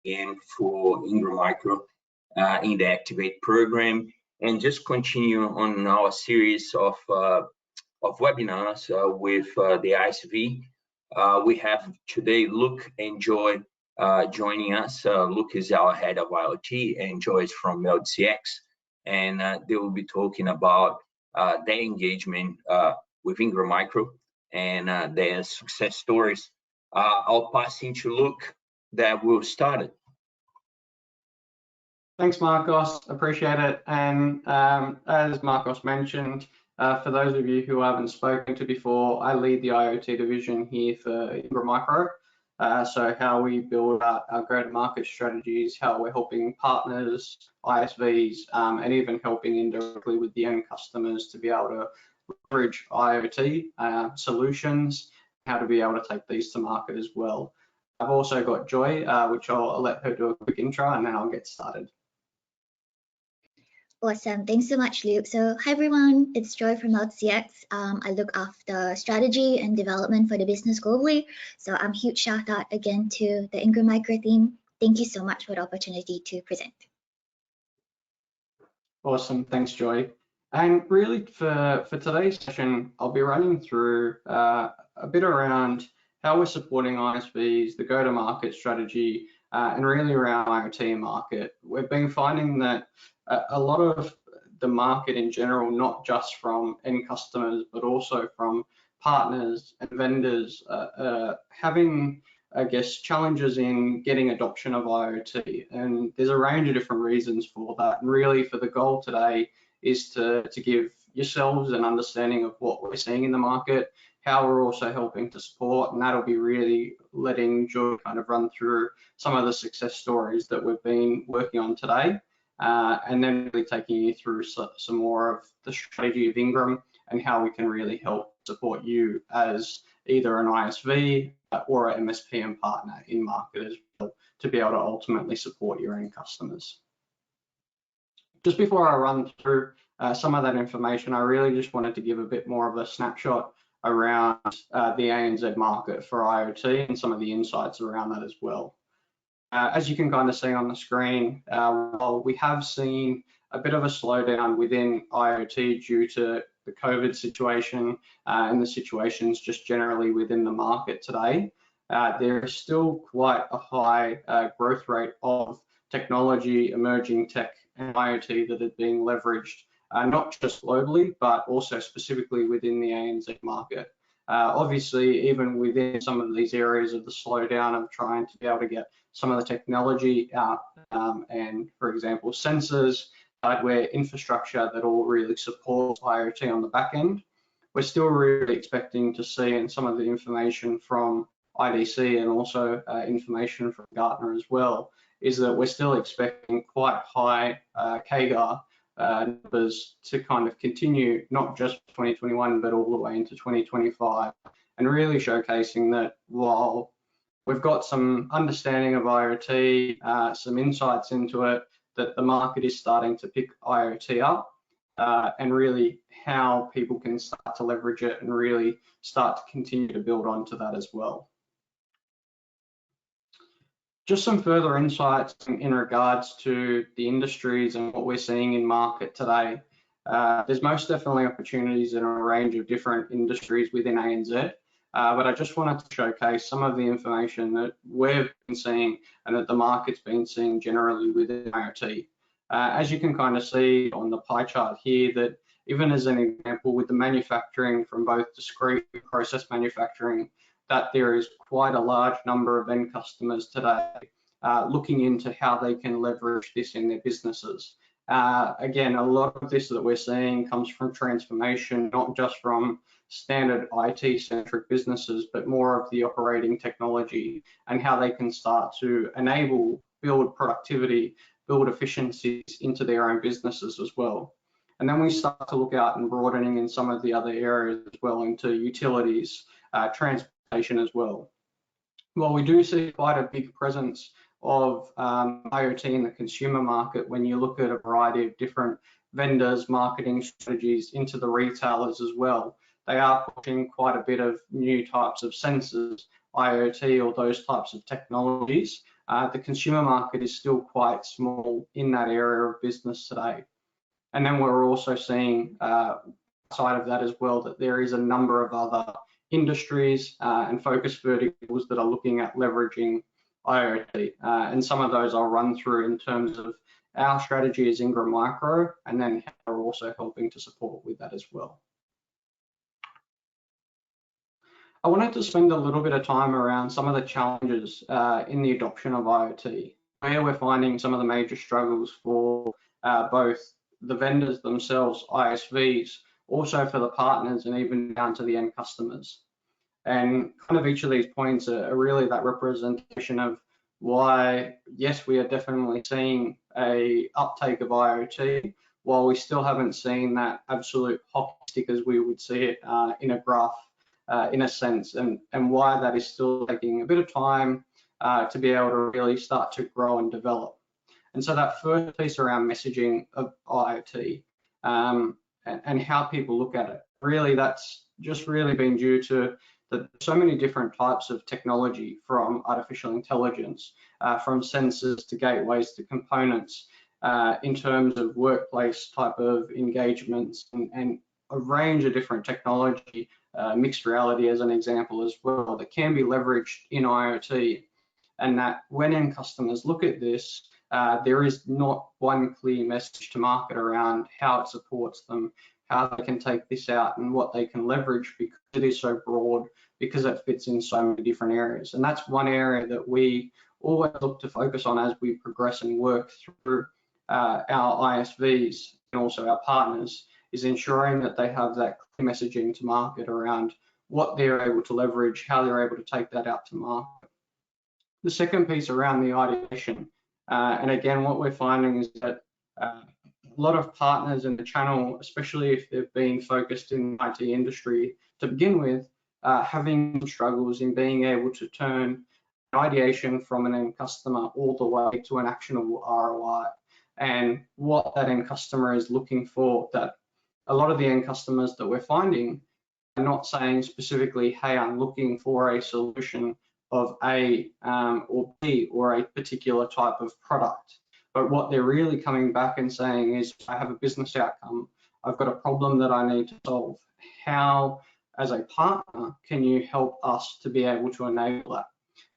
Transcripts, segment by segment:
again for Ingram Micro in the Activate program, and just continue on our series of webinars with the ISV. We have today Luke and Joy joining us. Luke is our head of IoT and Joy is from Melcx, and they will be talking about their engagement with Ingram Micro and their success stories. I'll pass into Luke that will start it. Thanks, Marcos. Appreciate it. And as Marcos mentioned, for those of you who I haven't spoken to before, I lead the IoT division here for Ingram Micro. So how we build out our go-to-market strategies, how we're helping partners, ISVs, and even helping indirectly with the end customers to be able to leverage IoT solutions, how to be able to take these to market as well. I've also got Joy, which I'll let her do a quick intro and then I'll get started. Awesome, thanks so much, Luke. So hi everyone, it's Joy from Melcx. I look after strategy and development for the business globally. So huge shout out again to the Ingram Micro team. Thank you so much for the opportunity to present. Awesome, thanks Joy. And really for today's session, I'll be running through a bit around how we're supporting ISVs, the go-to-market strategy, and really around IoT market. We've been finding that a lot of the market in general, not just from end customers, but also from partners and vendors, having, I guess, challenges in getting adoption of IoT. And there's a range of different reasons for that. And really for the goal today is to give yourselves an understanding of what we're seeing in the market, how we're also helping to support, and that'll be really letting Joy kind of run through some of the success stories that we've been working on today. And then really taking you through some more of the strategy of Ingram and how we can really help support you as either an ISV or an MSP and partner in market as well to be able to ultimately support your end customers. Just before I run through some of that information, I really just wanted to give a bit more of a snapshot around the ANZ market for IoT and some of the insights around that as well. As you can kind of see on the screen, while we have seen a bit of a slowdown within IoT due to the COVID situation and the situations just generally within the market today, there is still quite a high growth rate of technology, emerging tech and IoT that is being leveraged, not just globally, but also specifically within the ANZ market. Obviously, even within some of these areas of the slowdown of trying to be able to get some of the technology out and, for example, sensors, hardware, infrastructure that all really support IoT on the back end, we're still really expecting to see, and some of the information from IDC and also information from Gartner as well, is that we're still expecting quite high CAGR numbers to kind of continue, not just 2021, but all the way into 2025, and really showcasing that while we've got some understanding of IoT, some insights into it, that the market is starting to pick IoT up, and really how people can start to leverage it and really start to continue to build onto that as well. Just some further insights in regards to the industries and what we're seeing in market today. There's most definitely opportunities in a range of different industries within ANZ, but I just wanted to showcase some of the information that we've been seeing and that the market's been seeing generally within IoT. As you can kind of see on the pie chart here, that even as an example with the manufacturing from both discrete and process manufacturing, that there is quite a large number of end customers today looking into how they can leverage this in their businesses. Again, a lot of this that we're seeing comes from transformation, not just from standard IT-centric businesses, but more of the operating technology and how they can start to enable, build productivity, build efficiencies into their own businesses as well. And then we start to look out and broadening in some of the other areas as well into utilities, transportation as well. While we do see quite a big presence of IoT in the consumer market, when you look at a variety of different vendors, marketing strategies into the retailers as well, they are pushing quite a bit of new types of sensors, IoT, or those types of technologies the consumer market is still quite small in that area of business today. And then we're also seeing side of that as well, that there is a number of other industries and focus verticals that are looking at leveraging IoT. And some of those I'll run through in terms of our strategy as Ingram Micro, and then how we're also helping to support with that as well. I wanted to spend a little bit of time around some of the challenges in the adoption of IoT, where we're finding some of the major struggles for both the vendors themselves, ISVs, also for the partners, and even down to the end customers. And kind of each of these points are really that representation of why, yes, we are definitely seeing a uptake of IoT, while we still haven't seen that absolute hockey stick as we would see it in a graph, in a sense, and why that is still taking a bit of time to be able to really start to grow and develop. And so that first piece around messaging of IoT and how people look at it, really that's just really been due to so many different types of technology, from artificial intelligence, from sensors to gateways to components, in terms of workplace type of engagements, and a range of different technology, mixed reality as an example as well, that can be leveraged in IoT. And that when end customers look at this, there is not one clear message to market around how it supports them, how they can take this out, and what they can leverage, because it is so broad, because it fits in so many different areas. And that's one area that we always look to focus on as we progress and work through our ISVs and also our partners, is ensuring that they have that clear messaging to market around what they're able to leverage, how they're able to take that out to market. The second piece around the ideation, and again, what we're finding is that a lot of partners in the channel, especially if they've been focused in the IT industry to begin with, having struggles in being able to turn ideation from an end customer all the way to an actionable ROI, and what that end customer is looking for. That a lot of the end customers that we're finding are not saying specifically, hey, I'm looking for a solution of A or B or a particular type of product. But what they're really coming back and saying is, I have a business outcome, I've got a problem that I need to solve. How, as a partner, can you help us to be able to enable that?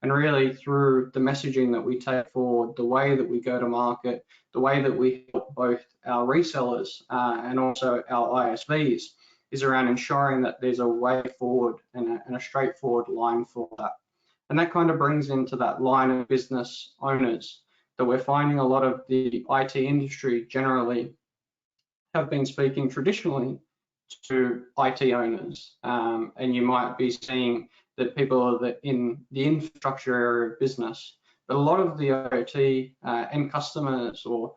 And really, through the messaging that we take forward, the way that we go to market, the way that we help both our resellers and also our ISVs, is around ensuring that there's a way forward and a straightforward line for that. And that kind of brings into that line of business owners that we're finding. A lot of the IT industry generally have been speaking traditionally to IT owners, and you might be seeing that people are in the infrastructure area of business, but a lot of the IoT end customers or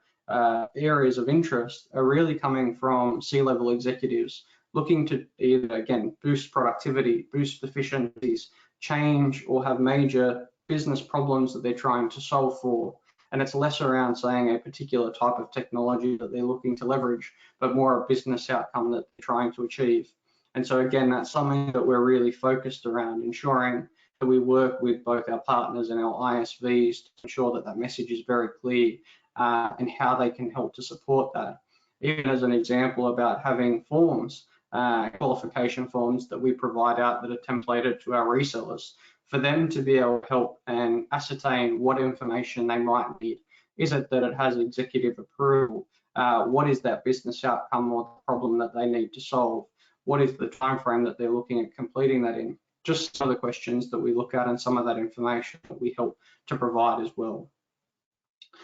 areas of interest are really coming from C-level executives looking to either, again, boost productivity, boost efficiencies, change, or have major business problems that they're trying to solve for. And it's less around saying a particular type of technology that they're looking to leverage, but more a business outcome that they're trying to achieve. And so again, that's something that we're really focused around, ensuring that we work with both our partners and our ISVs to ensure that that message is very clear and how they can help to support that. Even as an example about having forms, qualification forms that we provide out that are templated to our resellers, for them to be able to help and ascertain what information they might need. Is it that it has executive approval? What is that business outcome or the problem that they need to solve? What is the time frame that they're looking at completing that in? Just some of the questions that we look at and some of that information that we help to provide as well.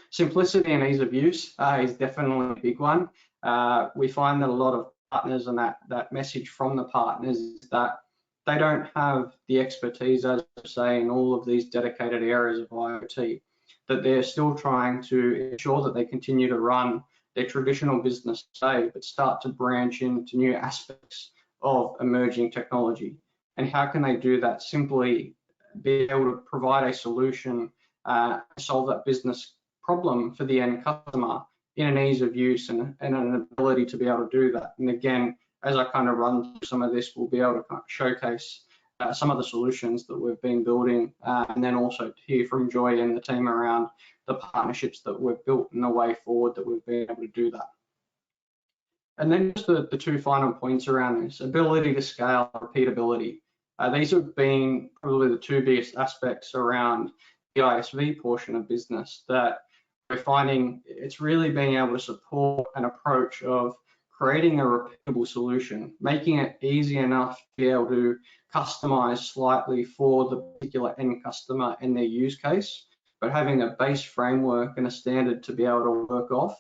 Simplicity and ease of use is definitely a big one. We find that a lot of partners, and that message from the partners, is that they don't have the expertise, as I say, in all of these dedicated areas of IoT, that they're still trying to ensure that they continue to run their traditional business today, but start to branch into new aspects of emerging technology. And how can they do that? Simply be able to provide a solution, solve that business problem for the end customer in an ease of use and an ability to be able to do that. And again, as I kind of run through some of this, we'll be able to kind of showcase some of the solutions that we've been building, and then also to hear from Joy and the team around the partnerships that we've built and the way forward that we've been able to do that. And then just the two final points around this: ability to scale, repeatability. These have been probably the two biggest aspects around the ISV portion of business that we're finding. It's really being able to support an approach of creating a repeatable solution, making it easy enough to be able to customize slightly for the particular end customer and their use case, but having a base framework and a standard to be able to work off,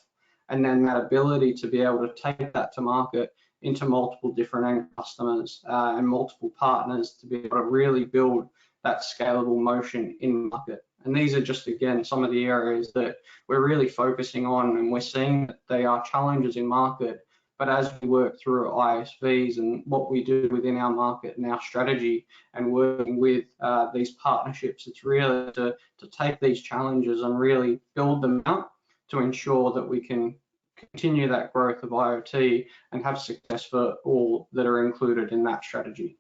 and then that ability to be able to take that to market into multiple different end customers and multiple partners to be able to really build that scalable motion in market. And these are just, again, some of the areas that we're really focusing on, and we're seeing that they are challenges in market. But as we work through ISVs and what we do within our market and our strategy and working with these partnerships, it's really to take these challenges and really build them out to ensure that we can continue that growth of IoT and have success for all that are included in that strategy.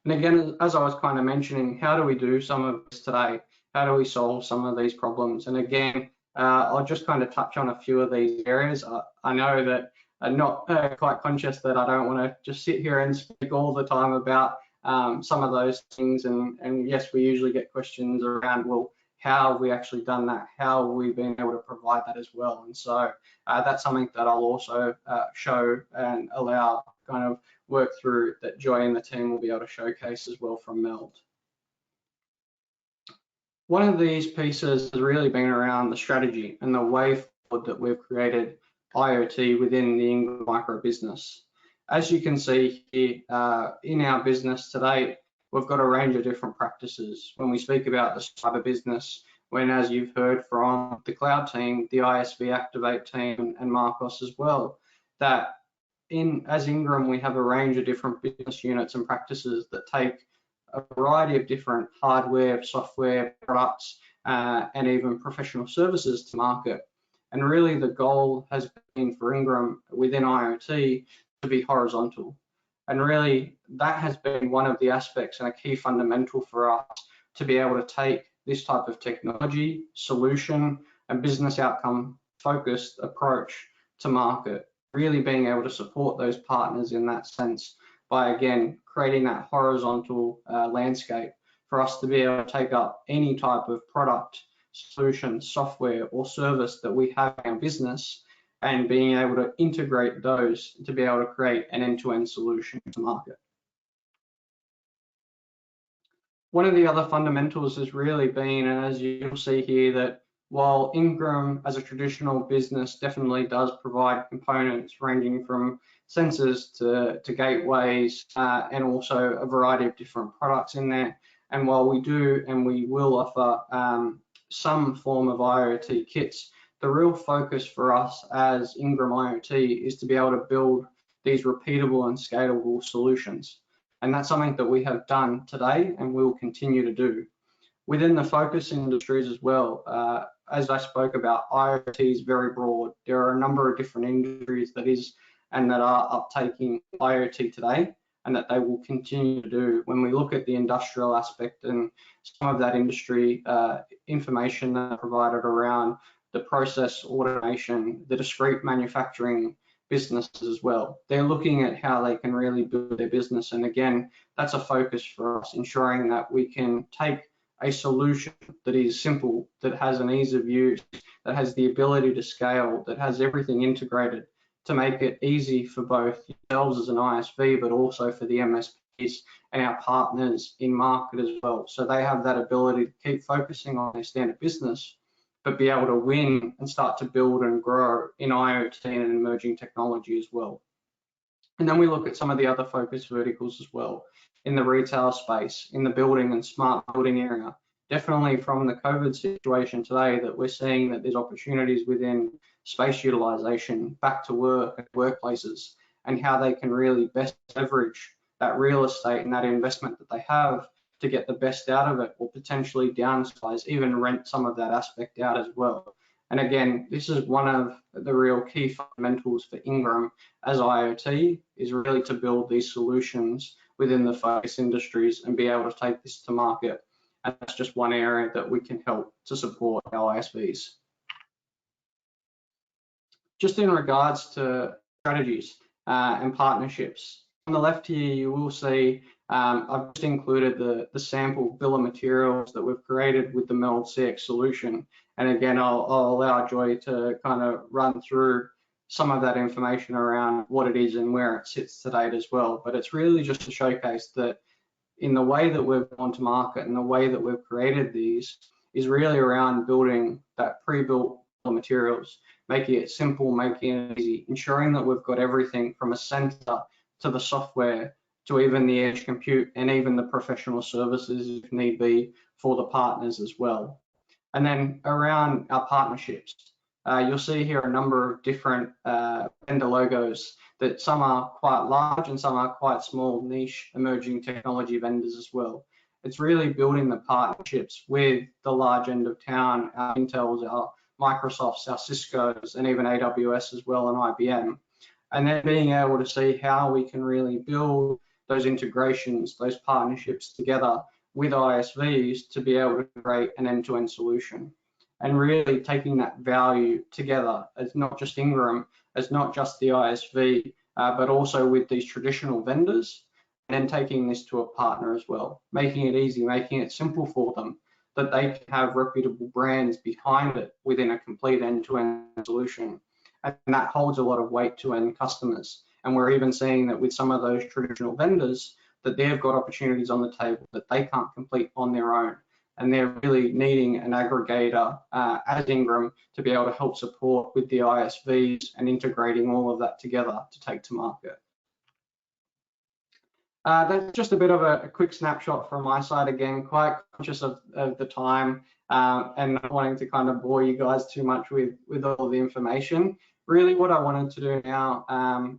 And again, as I was kind of mentioning, how do we do some of this today? How do we solve some of these problems? And again, I'll just kind of touch on a few of these areas. I know that I'm not quite conscious that I don't want to just sit here and speak all the time about some of those things. And yes, we usually get questions around, well, how have we actually done that? How have we been able to provide that as well? And so that's something that I'll also show and allow kind of work through, that Joy and the team will be able to showcase as well from Meld. One of these pieces has really been around the strategy and the way forward that we've created IoT within the Ingram micro business. As you can see here in our business today, we've got a range of different practices. When we speak about the cyber business, when, as you've heard from the cloud team, the ISV Activate team and Melcx as well, that as Ingram, we have a range of different business units and practices that take a variety of different hardware, software products, and even professional services to market. And really the goal has been for Ingram within IoT to be horizontal. And really that has been one of the aspects and a key fundamental for us to be able to take this type of technology, solution, and business outcome focused approach to market, really being able to support those partners in that sense by, again, creating that horizontal landscape for us to be able to take up any type of product, solution, software, or service that we have in our business, and being able to integrate those to be able to create an end-to-end solution to market. One of the other fundamentals has really been, and as you'll see here, that while Ingram as a traditional business definitely does provide components ranging from sensors to gateways and also a variety of different products in there, and while we do and we will offer some form of IoT kits, the real focus for us as Ingram IoT is to be able to build these repeatable and scalable solutions. And that's something that we have done today and will continue to do. Within the focus industries as well, as I spoke about, IoT is very broad. There are a number of different industries that are uptaking IoT today, and that they will continue to do. When we look at the industrial aspect and some of that industry information that are provided around the process automation, the discrete manufacturing businesses as well, they're looking at how they can really build their business. And again, that's a focus for us, ensuring that we can take a solution that is simple, that has an ease of use, that has the ability to scale, that has everything integrated, to make it easy for both yourselves as an ISV, but also for the MSPs and our partners in market as well. So they have that ability to keep focusing on their standard business, but be able to win and start to build and grow in IoT and emerging technology as well. And then we look at some of the other focus verticals as well, in the retail space, in the building and smart building area. Definitely from the COVID situation today, that we're seeing that there's opportunities within space utilization, back to work and workplaces, and how they can really best leverage that real estate and that investment that they have to get the best out of it, or potentially downsize, even rent some of that aspect out as well. And again, this is one of the real key fundamentals for Ingram as IoT, is really to build these solutions within the focus industries and be able to take this to market. And that's just one area that we can help to support our ISVs. Just in regards to strategies and partnerships, on the left here, you will see I've just included the sample bill of materials that we've created with the Melcx solution. And again, I'll allow Joy to kind of run through some of that information around what it is and where it sits to date as well. But it's really just to showcase that in the way that we've gone to market and the way that we've created these is really around building that pre-built materials, making it simple, making it easy, ensuring that we've got everything from a sensor to the software to even the edge compute and even the professional services if need be for the partners as well. And then around our partnerships, you'll see here a number of different vendor logos that some are quite large and some are quite small, niche emerging technology vendors as well. It's really building the partnerships with the large end of town, our Intels, our Microsofts, our Ciscos, and even AWS as well, and IBM. And then being able to see how we can really build those integrations, those partnerships together with ISVs to be able to create an end-to-end solution. And really taking that value together as not just Ingram, as not just the ISV, but also with these traditional vendors, and then taking this to a partner as well, making it easy, making it simple for them, that they can have reputable brands behind it within a complete end-to-end solution. And that holds a lot of weight to end customers. And we're even seeing that with some of those traditional vendors, that they've got opportunities on the table that they can't complete on their own. And they're really needing an aggregator as Ingram to be able to help support with the ISVs and integrating all of that together to take to market. That's just a bit of a quick snapshot from my side. Again, quite conscious of the time and not wanting to kind of bore you guys too much with all the information. Really what I wanted to do now,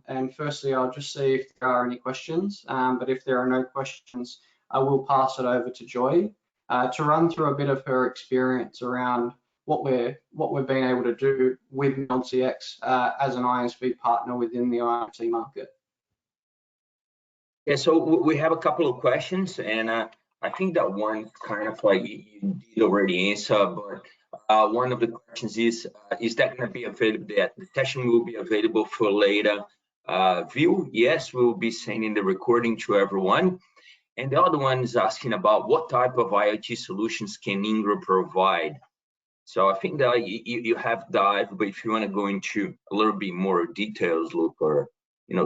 and firstly, I'll just see if there are any questions, but if there are no questions, I will pass it over to Joy to run through a bit of her experience around what we've been able to do with Melcx as an ISV partner within the IoT market. Yeah, so we have a couple of questions, and I think that one kind of like you did already answer, but one of the questions is that going to be available, the session will be available for later view? Yes, we will be sending the recording to everyone. And the other one is asking about what type of IoT solutions can Ingram provide? So I think that you have dived, but if you want to go into a little bit more details, Luke, or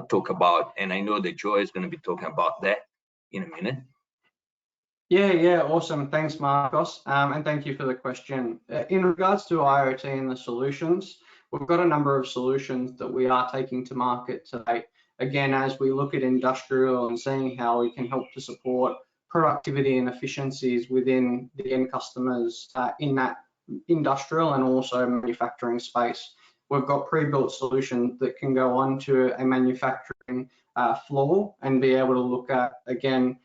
talk about, and I know that Joy is going to be talking about that in a minute. Yeah, awesome. Thanks, Marcos, and thank you for the question. In regards to IoT and the solutions, we've got a number of solutions that we are taking to market today. Again, as we look at industrial and seeing how we can help to support productivity and efficiencies within the end customers in that industrial and also manufacturing space. We've got pre-built solutions that can go onto a manufacturing floor and be able to look at, again,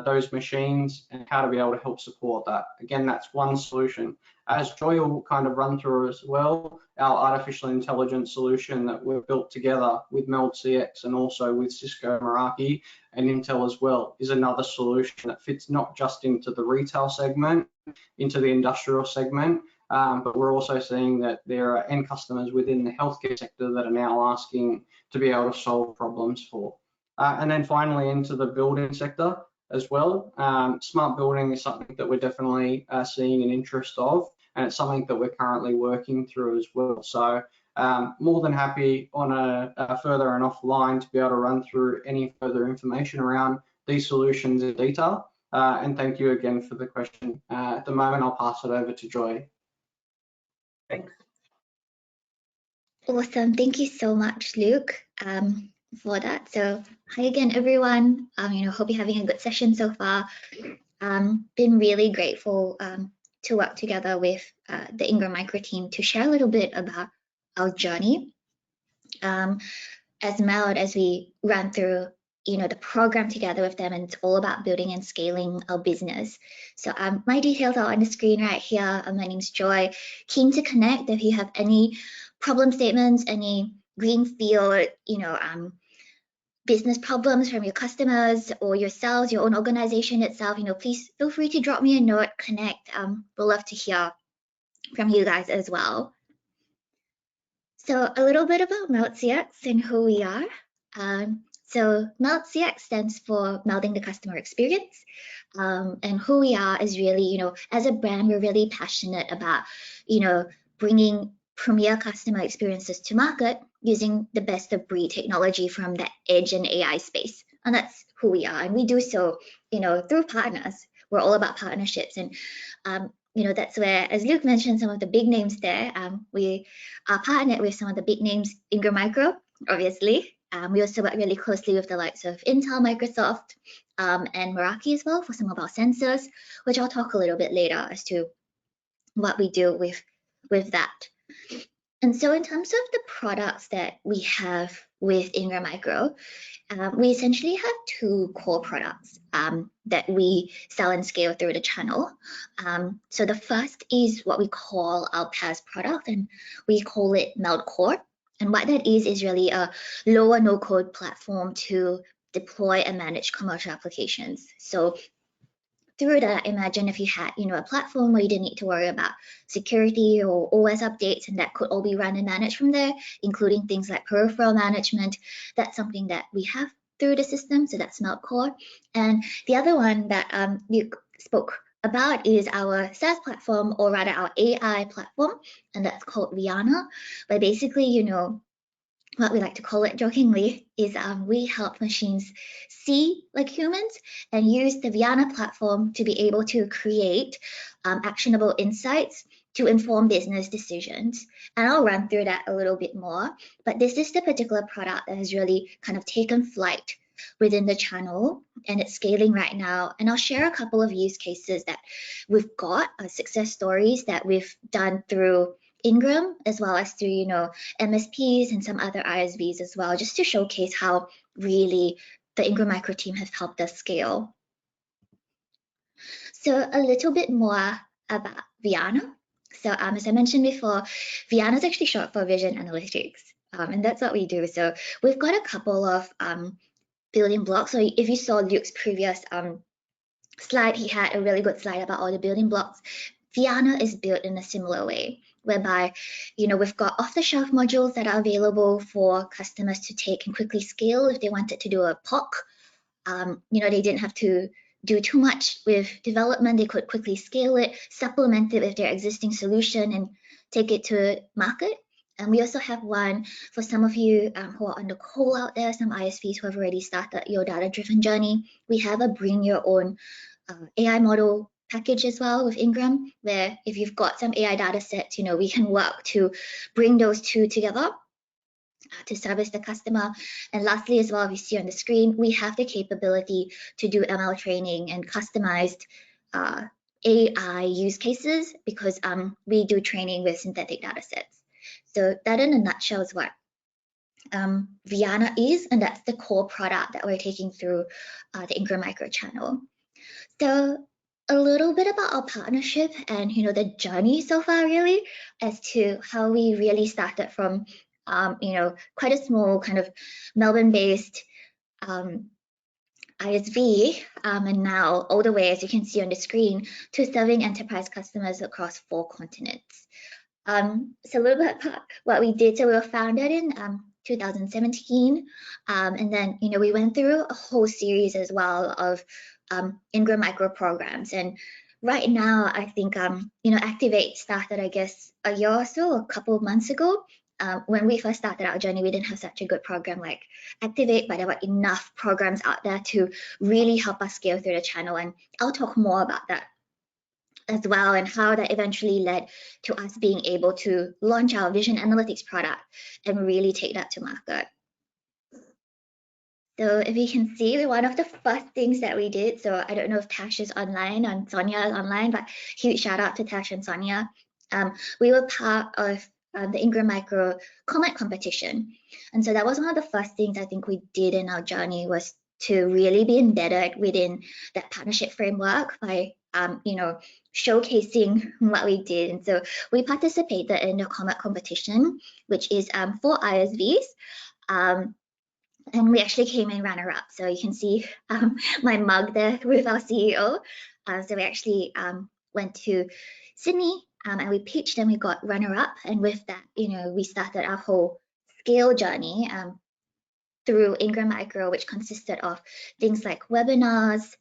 those machines and how to be able to help support that. Again, that's one solution. As Joy will kind of run through as well, our artificial intelligence solution that we've built together with Melcx and also with Cisco, Meraki, and Intel as well is another solution that fits not just into the retail segment, into the industrial segment, but we're also seeing that there are end customers within the healthcare sector that are now asking to be able to solve problems for. And then finally into the building sector as well. Smart building is something that we're definitely seeing an interest of, and it's something that we're currently working through as well. So more than happy on a further and offline to be able to run through any further information around these solutions in detail. And thank you again for the question. At the moment, I'll pass it over to Joy. Thanks. Awesome. Thank you so much, Luke, for that. So hi again, everyone. Hope you're having a good session so far. Been really grateful to work together with the Ingram Micro team to share a little bit about our journey. As we ran through, the program together with them, and it's all about building and scaling our business. So my details are on the screen right here. My name's Joy. Keen to connect if you have any problem statements, any greenfield, business problems from your customers or yourselves, your own organization itself. Please feel free to drop me a note, connect. We'll love to hear from you guys as well. So a little bit about Melcx and who we are. So Melcx stands for Melding the Customer Experience. And who we are is really, as a brand, we're really passionate about, bringing premier customer experiences to market using the best of breed technology from the edge and AI space. And that's who we are. And we do so, through partners. We're all about partnerships. And, that's where, as Luke mentioned, some of the big names there, we are partnered with some of the big names, Ingram Micro, obviously. We also work really closely with the likes of Intel, Microsoft, and Meraki as well for some of our sensors, which I'll talk a little bit later as to what we do with that. And so in terms of the products that we have with Ingram Micro, we essentially have two core products that we sell and scale through the channel. So the first is what we call our PaaS product, and we call it Melcx. And what that is really a low or no code platform to deploy and manage commercial applications. So through that, imagine if you had, a platform where you didn't need to worry about security or OS updates, and that could all be run and managed from there, including things like peripheral management. That's something that we have through the system, so that's Melcx. And the other one that you spoke about is our SaaS platform, or rather our AI platform, and that's called Viana, where basically, what we like to call it jokingly is we help machines see like humans and use the Viana platform to be able to create actionable insights to inform business decisions. And I'll run through that a little bit more, but this is the particular product that has really kind of taken flight within the channel, and it's scaling right now. And I'll share a couple of use cases that we've got, success stories that we've done through Ingram, as well as through, MSPs and some other ISVs as well, just to showcase how really the Ingram Micro team has helped us scale. So a little bit more about Viana. So as I mentioned before, Viana is actually short for Vision Analytics, and that's what we do. So we've got a couple of building blocks. So if you saw Luke's previous slide, he had a really good slide about all the building blocks. Viana is built in a similar way, whereby, we've got off-the-shelf modules that are available for customers to take and quickly scale if they wanted to do a POC. They didn't have to do too much with development. They could quickly scale it, supplement it with their existing solution, and take it to market. And we also have one for some of you who are on the call out there, some ISVs who have already started your data-driven journey. We have a bring your own AI model package as well with Ingram, where if you've got some AI data sets, we can work to bring those two together to service the customer. And lastly, as well, if you see on the screen, we have the capability to do ML training and customized AI use cases, because we do training with synthetic data sets. So that in a nutshell is what Viana is, and that's the core product that we're taking through the Ingram Micro channel. So a little bit about our partnership and the journey so far, really, as to how we really started from quite a small kind of Melbourne-based ISV, and now all the way, as you can see on the screen, to serving enterprise customers across 4 continents. So a little bit about what we did. So we were founded in 2017, and then we went through a whole series as well of Ingram Micro programs. And right now, I think Activate started, I guess, a year or so, a couple of months ago. When we first started our journey, we didn't have such a good program like Activate, but there were enough programs out there to really help us scale through the channel. And I'll talk more about that as well, and how that eventually led to us being able to launch our Vision Analytics product and really take that to market. So if you can see, one of the first things that we did, so I don't know if Tash is online and Sonia is online, but huge shout out to Tash and Sonia. We were part of the Ingram Micro comment competition. And so that was one of the first things I think we did in our journey, was to really be embedded within that partnership framework by showcasing what we did. And so we participated in the Comet competition, which is for ISVs. And we actually came in runner-up. So you can see my mug there with our CEO. So we actually went to Sydney and we pitched and we got runner-up. And with that, we started our whole scale journey through Ingram Micro, which consisted of things like webinars,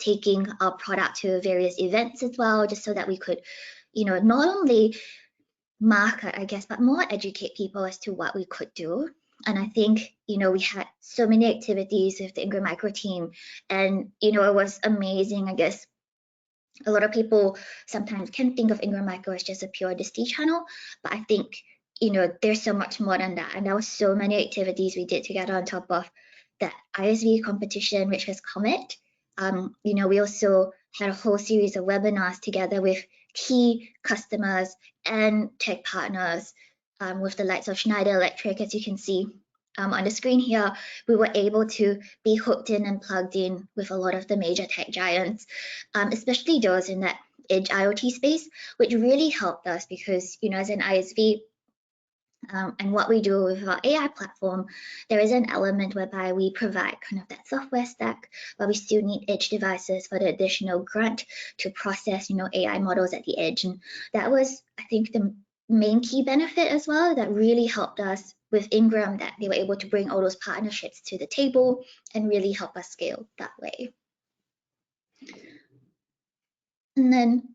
taking our product to various events as well, just so that we could, not only market, I guess, but more educate people as to what we could do. And I think, we had so many activities with the Ingram Micro team, and, it was amazing. I guess a lot of people sometimes can think of Ingram Micro as just a pure disty channel, but I think, there's so much more than that. And there was so many activities we did together on top of that ISV competition, which was Comet. We also had a whole series of webinars together with key customers and tech partners with the likes of Schneider Electric. As you can see on the screen here, we were able to be hooked in and plugged in with a lot of the major tech giants, especially those in that edge IoT space, which really helped us because, as an ISV, and what we do with our AI platform, there is an element whereby we provide kind of that software stack, but we still need edge devices for the additional grunt to process, AI models at the edge. And that was, I think, the main key benefit as well that really helped us with Ingram, that they were able to bring all those partnerships to the table and really help us scale that way. And then,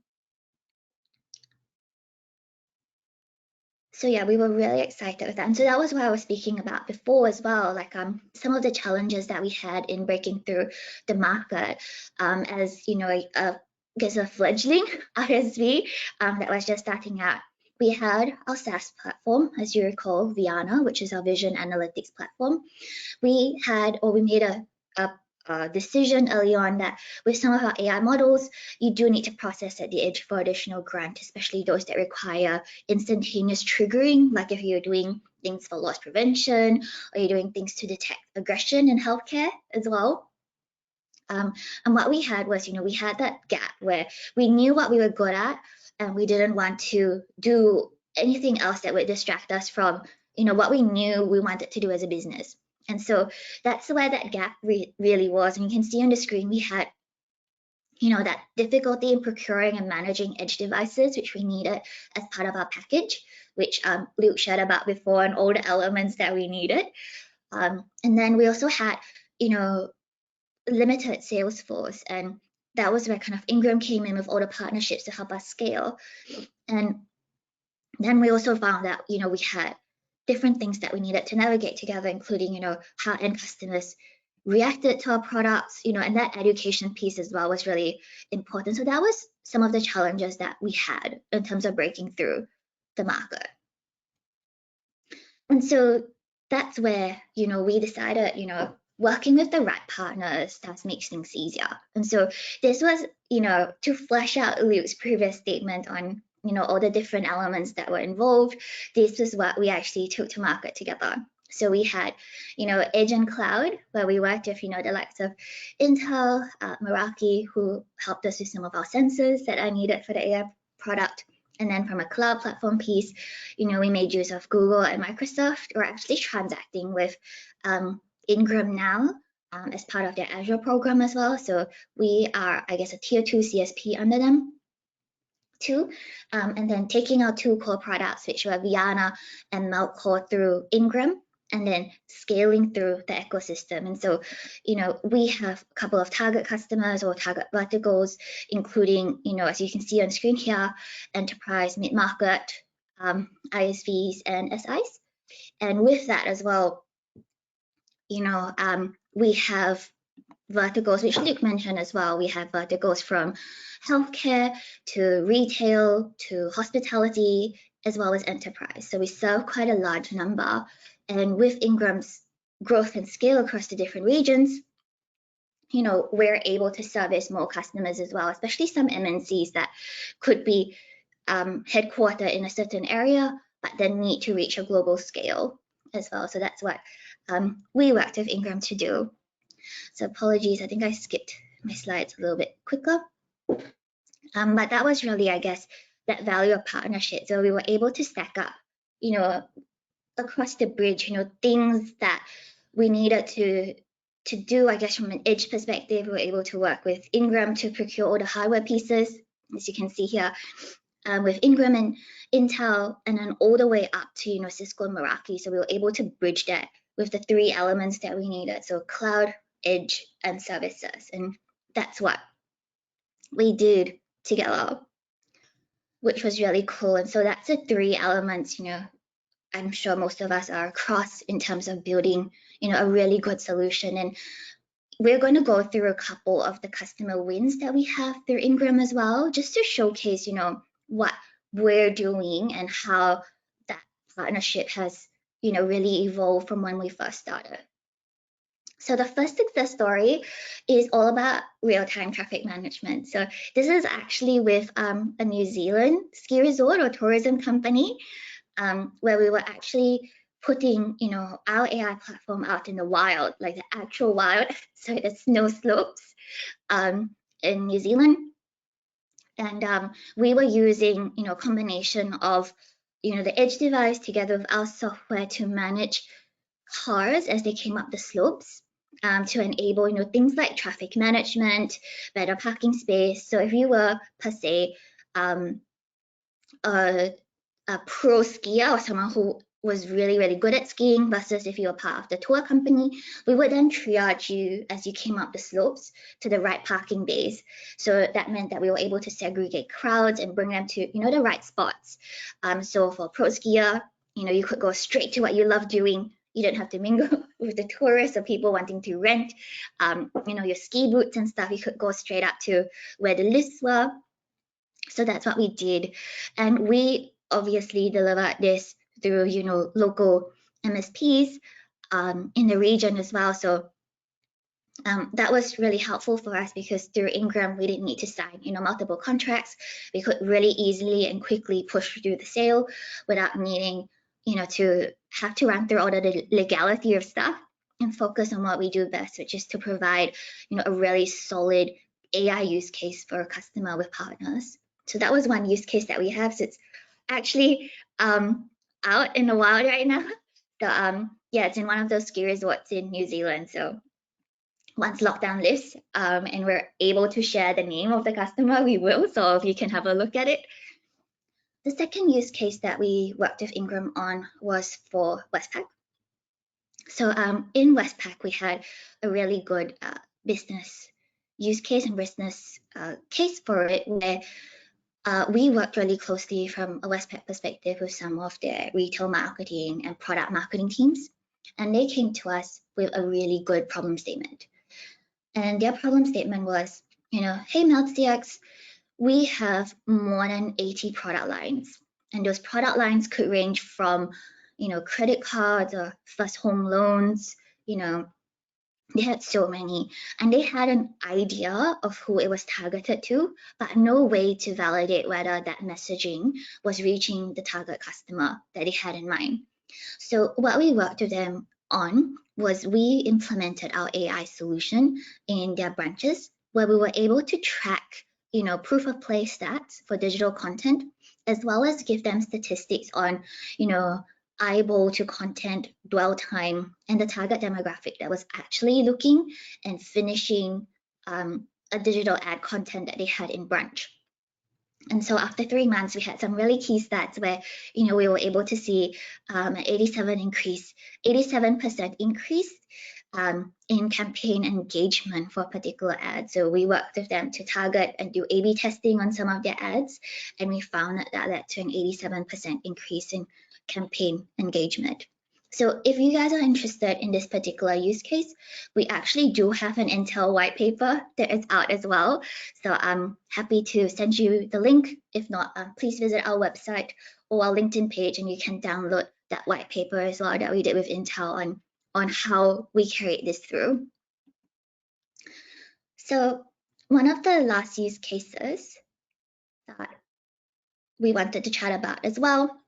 so yeah, we were really excited with that. And so that was what I was speaking about before as well, like some of the challenges that we had in breaking through the market as, I guess a fledgling ISV that was just starting out. We had our SaaS platform, as you recall, Viana, which is our vision analytics platform. We made a decision early on that with some of our AI models, you do need to process at the edge for additional grunt, especially those that require instantaneous triggering, like if you're doing things for loss prevention or you're doing things to detect aggression in healthcare as well. And what we had was, we had that gap where we knew what we were good at and we didn't want to do anything else that would distract us from, what we knew we wanted to do as a business. And so that's where that gap really was. And you can see on the screen, we had, that difficulty in procuring and managing edge devices, which we needed as part of our package, which Luke shared about before, and all the elements that we needed. And then we also had, limited sales force. And that was where kind of Ingram came in with all the partnerships to help us scale. And then we also found that, we had different things that we needed to navigate together, including, how end customers reacted to our products, and that education piece as well was really important. So that was some of the challenges that we had in terms of breaking through the market. And so that's where, we decided, working with the right partners does make things easier. And so this was, to flesh out Luke's previous statement on, all the different elements that were involved. This is what we actually took to market together. So we had, Edge and Cloud, where we worked with, the likes of Intel, Meraki, who helped us with some of our sensors that are needed for the AI product. And then from a cloud platform piece, we made use of Google and Microsoft. We're actually transacting with Ingram now as part of their Azure program as well. So we are, I guess, a tier 2 CSP under them too. And then taking our two core products, which were Viana and Melcx, through Ingram, and then scaling through the ecosystem. And so, we have a couple of target customers or target verticals, including, as you can see on screen here, enterprise, mid-market, ISVs, and SIs. And with that as well, we have verticals, which Luke mentioned as well. We have verticals from healthcare to retail to hospitality, as well as enterprise. So we serve quite a large number. And with Ingram's growth and scale across the different regions, we're able to service more customers as well, especially some MNCs that could be headquartered in a certain area, but then need to reach a global scale as well. So that's what we worked with Ingram to do. So apologies, I think I skipped my slides a little bit quicker. But that was really, I guess, that value of partnership. So we were able to stack up, across the bridge, things that we needed to do, I guess, from an edge perspective. We were able to work with Ingram to procure all the hardware pieces, as you can see here, with Ingram and Intel, and then all the way up to, Cisco and Meraki. So we were able to bridge that with the 3 elements that we needed. So cloud, edge, and services. And that's what we did together, which was really cool. And so that's the 3 elements, I'm sure most of us are across in terms of building, a really good solution. And we're going to go through a couple of the customer wins that we have through Ingram as well, just to showcase, what we're doing and how that partnership has, really evolved from when we first started. So the first success story is all about real-time traffic management. So this is actually with a New Zealand ski resort or tourism company, where we were actually putting, our AI platform out in the wild, like the actual wild, so the snow slopes in New Zealand. And we were using, a combination of, the edge device together with our software to manage cars as they came up the slopes, to enable, things like traffic management, better parking space. So if you were, per se, a pro skier or someone who was really, really good at skiing versus if you were part of the tour company, we would then triage you as you came up the slopes to the right parking bays. So that meant that we were able to segregate crowds and bring them to, the right spots. So for pro skier, you could go straight to what you love doing. You don't have to mingle with the tourists or people wanting to rent, your ski boots and stuff. You could go straight up to where the lifts were. So that's what we did. And we obviously delivered this through, local MSPs in the region as well. So that was really helpful for us because through Ingram, we didn't need to sign, multiple contracts. We could really easily and quickly push through the sale without needing, to have to run through all the legality of stuff and focus on what we do best, which is to provide, a really solid AI use case for a customer with partners. So that was one use case that we have. So it's actually out in the wild right now. So yeah, it's in one of those ski resorts in New Zealand. So once lockdown lifts and we're able to share the name of the customer, we will. So if you can have a look at it. The second use case that we worked with Ingram on was for Westpac. So in Westpac, we had a really good business use case and business case for it, where we worked really closely from a Westpac perspective with some of their retail marketing and product marketing teams. And they came to us with a really good problem statement. And their problem statement was, hey, Melcx, we have more than 80 product lines. And those product lines could range from, credit cards or first home loans, they had so many, and they had an idea of who it was targeted to, but no way to validate whether that messaging was reaching the target customer that they had in mind. So what we worked with them on was we implemented our AI solution in their branches, where we were able to track, proof of play stats for digital content, as well as give them statistics on, eyeball to content, dwell time, and the target demographic that was actually looking and finishing a digital ad content that they had in branch. And so after 3 months, we had some really key stats where, we were able to see an 87% increase in campaign engagement for a particular ad. So we worked with them to target and do A/B testing on some of their ads, and we found that led to an 87% increase in campaign engagement. So if you guys are interested in this particular use case, we actually do have an Intel white paper that is out as well. So I'm happy to send you the link. If not, please visit our website or our LinkedIn page, and you can download that white paper as well that we did with Intel on how we carried this through. So one of the last use cases that we wanted to chat about as well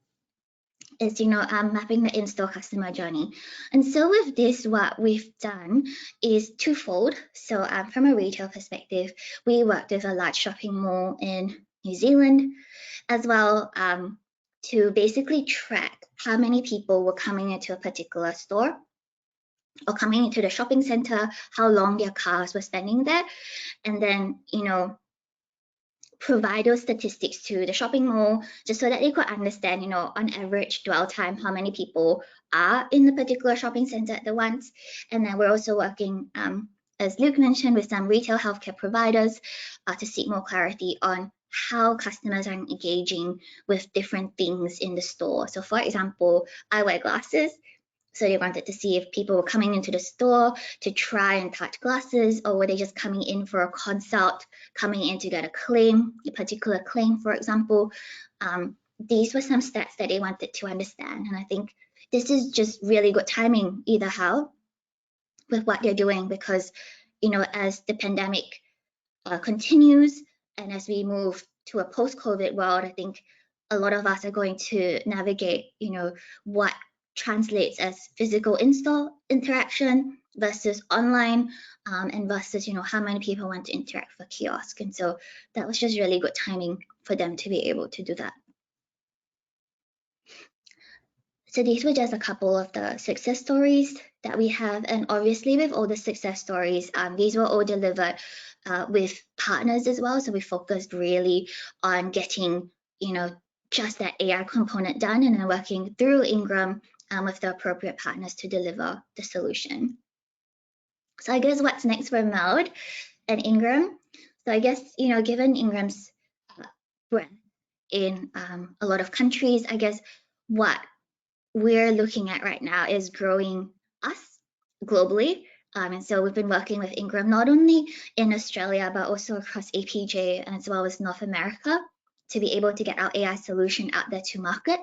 is, mapping the in-store customer journey. And so with this, what we've done is twofold. So from a retail perspective, we worked with a large shopping mall in New Zealand as well, to basically track how many people were coming into a particular store or coming into the shopping center, how long their cars were spending there, and then, provide those statistics to the shopping mall just so that they could understand, on average dwell time, how many people are in the particular shopping center at the once. And then we're also working, as Luke mentioned, with some retail healthcare providers to seek more clarity on how customers are engaging with different things in the store. So for example, I wear glasses. So they wanted to see if people were coming into the store to try and touch glasses, or were they just coming in for a consult, coming in to get a particular claim, for example. These were some stats that they wanted to understand. And I think this is just really good timing either how with what they're doing, because, as the pandemic continues and as we move to a post-COVID world, I think a lot of us are going to navigate, what translates as physical in-store interaction versus online, and versus, how many people want to interact with a kiosk. And so that was just really good timing for them to be able to do that. So these were just a couple of the success stories that we have. And obviously with all the success stories, these were all delivered with partners as well. So we focused really on getting, just that AI component done, and then working through Ingram with the appropriate partners to deliver the solution. So I guess what's next for Meld and Ingram? So I guess, given Ingram's breadth in a lot of countries, I guess what we're looking at right now is growing us globally. And so we've been working with Ingram not only in Australia, but also across APJ and as well as North America to be able to get our AI solution out there to market.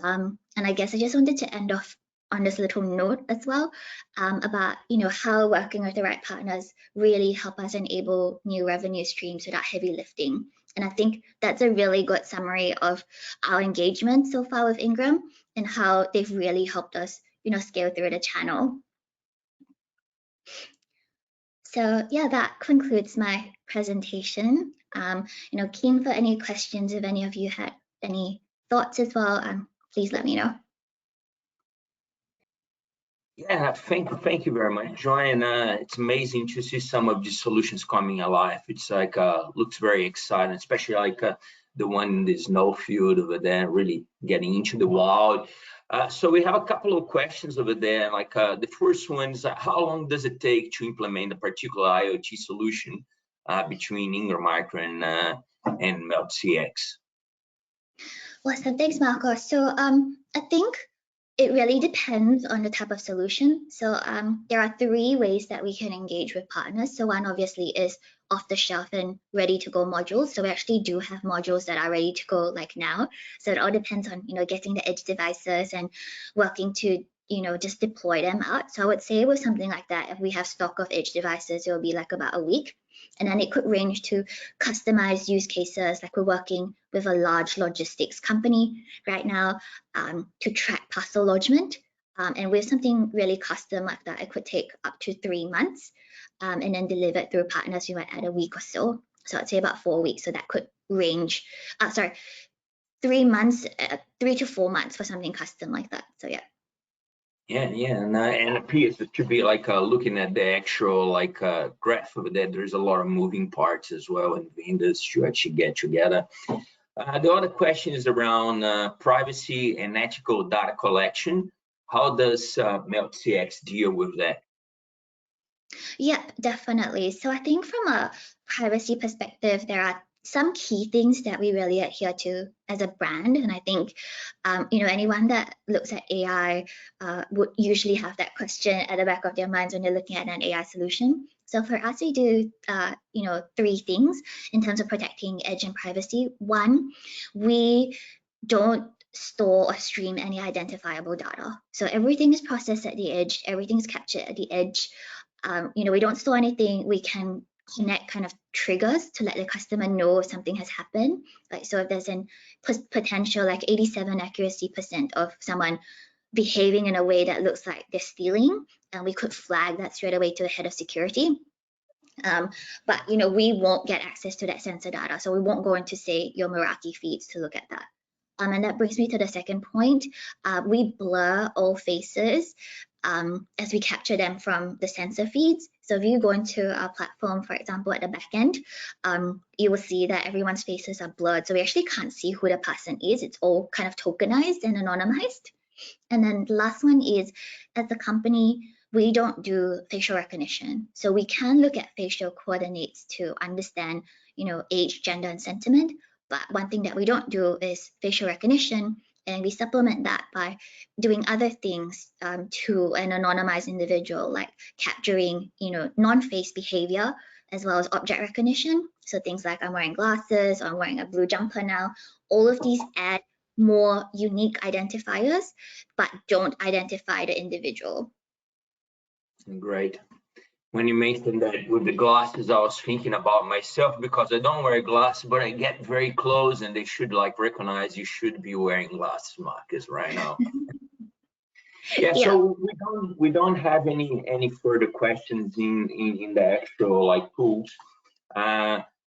And I guess I just wanted to end off on this little note as well, about, how working with the right partners really help us enable new revenue streams without heavy lifting. And I think that's a really good summary of our engagement so far with Ingram and how they've really helped us, scale through the channel. So yeah, that concludes my presentation. Keen for any questions if any of you had any thoughts as well, please let me know. Yeah, thank you very much, Joy. And it's amazing to see some of these solutions coming alive. It's like looks very exciting, especially like the one in the snow field over there, really getting into the wild. So we have a couple of questions over there. Like the first one is, how long does it take to implement a particular IoT solution between Ingram Micro and Melcx? Well, so thanks, Marco. So I think it really depends on the type of solution. So there are 3 ways that we can engage with partners. So one obviously is off the shelf and ready to go modules. So we actually do have modules that are ready to go like now. So it all depends on, getting the edge devices and working to, just deploy them out. So I would say with something like that, if we have stock of edge devices, it will be like about a week. And then it could range to customized use cases, like we're working with a large logistics company right now to track parcel lodgement. And with something really custom like that, it could take up to 3 months, and then delivered through partners, you might add a week or so. So I'd say about 4 weeks. So that could range, 3 months, 3 to 4 months for something custom like that. So yeah. Yeah, and it appears to be like looking at the actual graph over there. There's a lot of moving parts as well in the industry to actually get together. The other question is around privacy and ethical data collection. How does Melcx deal with that? Yeah, definitely. So I think from a privacy perspective, there are some key things that we really adhere to as a brand. And I think, anyone that looks at AI would usually have that question at the back of their minds when they're looking at an AI solution. So for us, we do, 3 things in terms of protecting edge and privacy. One, we don't store or stream any identifiable data. So everything is processed at the edge, everything's captured at the edge. We don't store anything. We can connect kind of triggers to let the customer know if something has happened. Like, so if there's an potential like 87% accuracy of someone behaving in a way that looks like they're stealing, and we could flag that straight away to the head of security. But we won't get access to that sensor data, so we won't go into, say, your Meraki feeds to look at that. And that brings me to the second point. We blur all faces as we capture them from the sensor feeds. So if you go into our platform, for example, at the back end, you will see that everyone's faces are blurred. So we actually can't see who the person is. It's all kind of tokenized and anonymized. And then the last one is, as a company, we don't do facial recognition. So we can look at facial coordinates to understand, age, gender, and sentiment. But one thing that we don't do is facial recognition, and we supplement that by doing other things to an anonymized individual, like capturing, non-face behavior, as well as object recognition. So things like I'm wearing glasses, or I'm wearing a blue jumper now. All of these add more unique identifiers, but don't identify the individual. Great. When you mentioned that with the glasses, I was thinking about myself, because I don't wear glasses, but I get very close and they should like recognize you should be wearing glasses, Marcus, right now. Yeah, so we don't have any further questions in the actual like tools.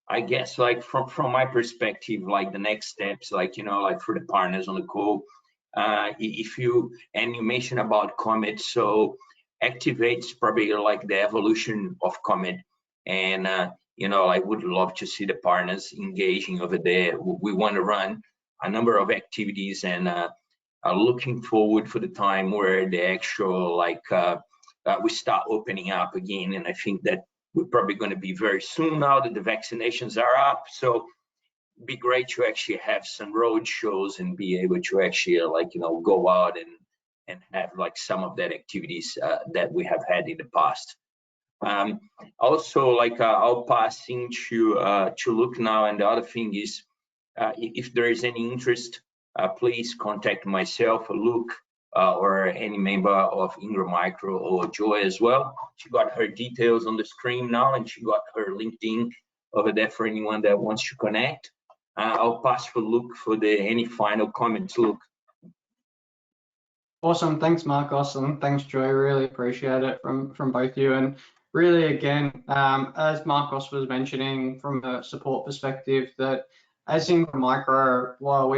I guess like from my perspective, like the next steps, like like for the partners on the call, if you mentioned about Comet, so activates probably like the evolution of Comet, and I would love to see the partners engaging over there. We want to run a number of activities, and looking forward for the time where the actual we start opening up again. And I think that we're probably going to be very soon now that the vaccinations are up. So it'd be great to actually have some road shows and be able to actually go out and have like some of that activities that we have had in the past. Also, I'll pass into to Luke now. And the other thing is, if there is any interest, please contact myself, Luke, or any member of Ingram Micro, or Joy as well. She got her details on the screen now, and she got her LinkedIn over there for anyone that wants to connect. I'll pass for Luke for any final comments, Luke. Awesome, thanks Marcos, and thanks Joy, really appreciate it from both of you. And really, again, as Marcos was mentioning from a support perspective, that as Ingram Micro, while we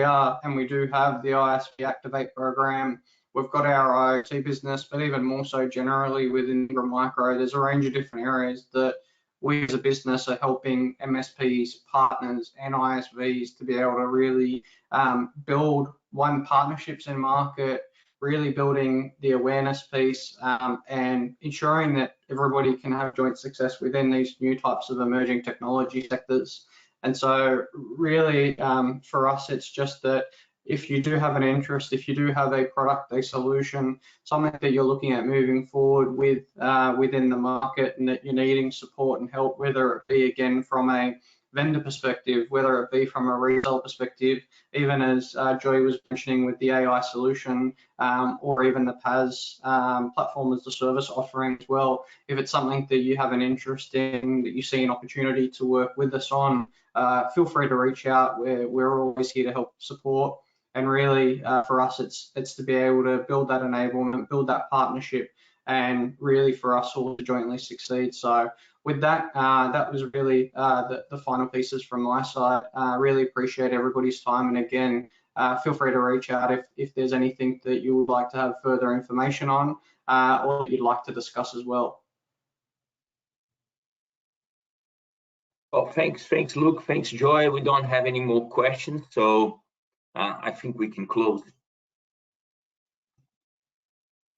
do have the ISV Activate program, we've got our IoT business, but even more so generally within Ingram Micro, there's a range of different areas that we as a business are helping MSPs, partners, and ISVs to be able to really build partnerships in market, really building the awareness piece, and ensuring that everybody can have joint success within these new types of emerging technology sectors. And so really for us, it's just that if you do have an interest, if you do have a product, a solution, something that you're looking at moving forward with within the market, and that you're needing support and help, whether it be again from a vendor perspective, whether it be from a resale perspective, even as Joy was mentioning with the AI solution, or even the PaaS platform as a service offering as well. If it's something that you have an interest in, that you see an opportunity to work with us on, feel free to reach out. We're always here to help support. And really, for us, it's to be able to build that enablement, build that partnership, and really for us all to jointly succeed. So with that, that was really the final pieces from my side. Really appreciate everybody's time. And again, feel free to reach out if there's anything that you would like to have further information on, or you'd like to discuss as well. Well, thanks Luke, thanks Joy. We don't have any more questions, so I think we can close.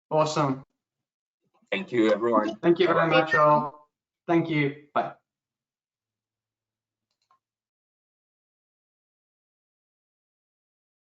Awesome. Thank you, everyone. Thank you very much, all. Thank you. Bye.